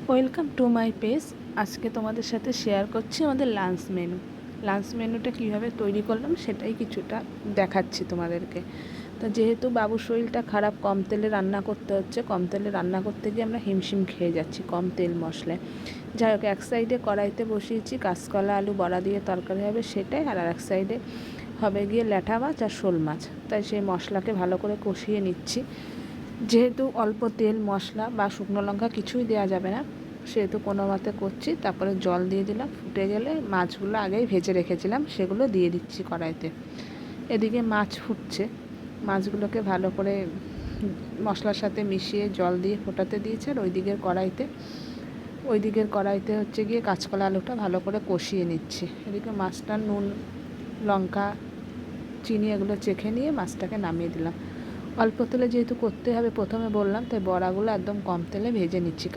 Welcome to my page. আজকে তোমাদের সাথে শেয়ার করছি আমাদের লাঞ্চ মেনুটা কীভাবে তৈরি করলাম সেটাই কিছুটা দেখাচ্ছি তোমাদেরকে। তো যেহেতু বাবুর শরীরটা খারাপ, কম তেলে রান্না করতে হচ্ছে। কম তেলে রান্না করতে গিয়ে আমরা হিমশিম খেয়ে যাচ্ছি কম তেল মশলায়। যাই হোক, এক সাইডে কড়াইতে বসিয়েছি কাঁচকলা আলু বড়া দিয়ে তরকারি হবে সেটাই, আর এক সাইডে হবে গিয়ে ল্যাঠা মাছ আর শোল মাছ। তাই সেই মশলাকে ভালো করে কষিয়ে নিচ্ছি। যেহেতু অল্প তেল মশলা বা শুকনো লঙ্কা কিছুই দেওয়া যাবে না, সেহেতু কোনো মতে করছি। তারপরে জল দিয়ে দিলাম, ফুটে গেলে মাছগুলো আগেই ভেজে রেখেছিলাম সেগুলো দিয়ে দিচ্ছি কড়াইতে। এদিকে মাছ ফুটছে, মাছগুলোকে ভালো করে মশলার সাথে মিশিয়ে জল দিয়ে ফোটাতে দিয়েছে। আর ওই দিকের কড়াইতে হচ্ছে গিয়ে কাঁচকলা আলুটা ভালো করে কষিয়ে নিচ্ছি। এদিকে মাছটা নুন লঙ্কা চিনি এগুলো চেখে নিয়ে মাছটাকে নামিয়ে দিলাম। অল্প তেলে যেহেতু করতে হবে প্রথমে বললাম, তাই বড়াগুলো একদম কম তেলে ভেজে নিচ্ছি।